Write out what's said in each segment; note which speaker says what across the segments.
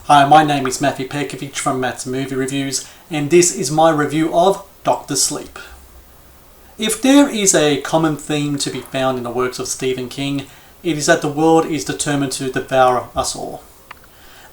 Speaker 1: Hi, my name is Matthew Perkovich from Matt's Movie Reviews, and this is my review of Dr. Sleep. If there is a common theme to be found in the works of Stephen King, it is that the world is determined to devour us all.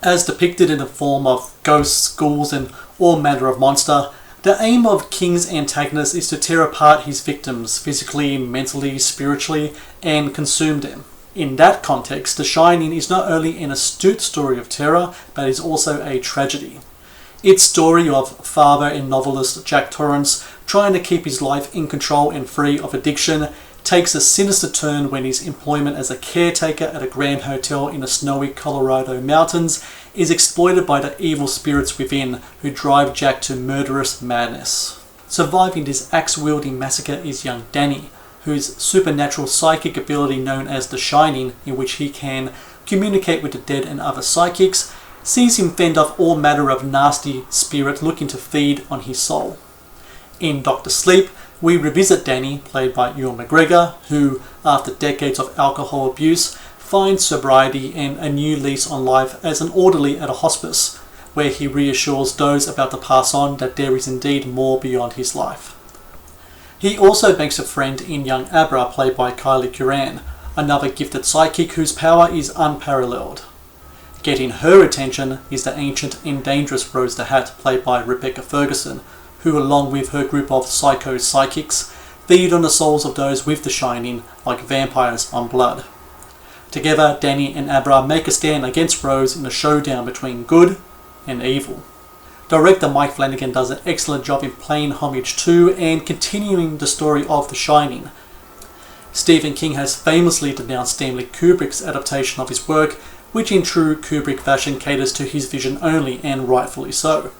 Speaker 1: As depicted in the form of ghosts, ghouls, and all manner of monster, the aim of King's antagonist is to tear apart his victims physically, mentally, spiritually, and consume them. In that context, The Shining is not only an astute story of terror, but is also a tragedy. Its story of father and novelist Jack Torrance trying to keep his life in control and free of addiction takes a sinister turn when his employment as a caretaker at a grand hotel in the snowy Colorado mountains is exploited by the evil spirits within who drive Jack to murderous madness. Surviving this axe-wielding massacre is young Danny, whose supernatural psychic ability known as the Shining, in which he can communicate with the dead and other psychics, sees him fend off all manner of nasty spirit looking to feed on his soul. In Dr. Sleep, we revisit Danny, played by Ewan McGregor, who, after decades of alcohol abuse, finds sobriety and a new lease on life as an orderly at a hospice, where he reassures those about to pass on that there is indeed more beyond his life. He also makes a friend in young Abra, played by Kylie Curran, another gifted psychic whose power is unparalleled. Getting her attention is the ancient and dangerous Rose the Hat, played by Rebecca Ferguson, who along with her group of psycho psychics feed on the souls of those with the Shining like vampires on blood. Together, Danny and Abra make a stand against Rose in a showdown between good and evil. Director Mike Flanagan does an excellent job in paying homage to and continuing the story of The Shining. Stephen King has famously denounced Stanley Kubrick's adaptation of his work, which in true Kubrick fashion caters to his vision only, and rightfully so.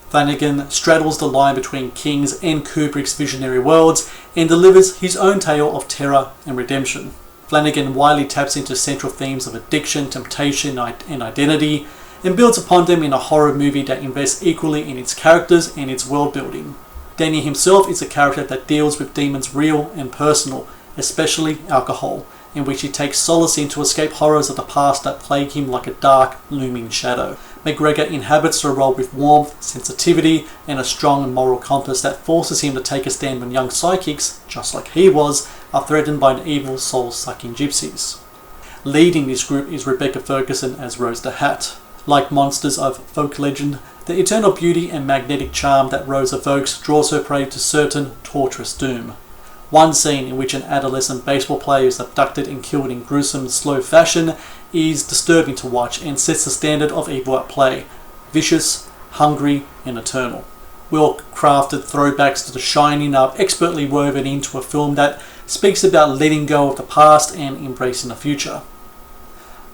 Speaker 1: Flanagan straddles the line between King's and Kubrick's visionary worlds and delivers his own tale of terror and redemption. Flanagan widely taps into central themes of addiction, temptation, and identity, and builds upon them in a horror movie that invests equally in its characters and its world building. Danny himself is a character that deals with demons real and personal, especially alcohol, in which he takes solace in to escape horrors of the past that plague him like a dark, looming shadow. McGregor inhabits the role with warmth, sensitivity, and a strong moral compass that forces him to take a stand when young psychics, just like he was, are threatened by the evil soul-sucking gypsies. Leading this group is Rebecca Ferguson as Rose the Hat. Like monsters of folk legend, the eternal beauty and magnetic charm that Rose evokes draws her prey to certain torturous doom. One scene in which an adolescent baseball player is abducted and killed in gruesome, slow fashion is disturbing to watch and sets the standard of evil at play: vicious, hungry, and eternal. Well-crafted throwbacks to The Shining are expertly woven into a film that speaks about letting go of the past and embracing the future.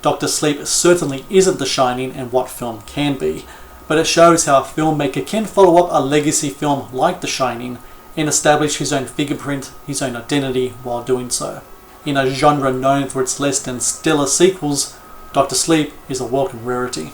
Speaker 1: Dr. Sleep certainly isn't The Shining and what film can be, but it shows how a filmmaker can follow up a legacy film like The Shining and establish his own fingerprint, his own identity while doing so. In a genre known for its less than stellar sequels, Dr. Sleep is a welcome rarity.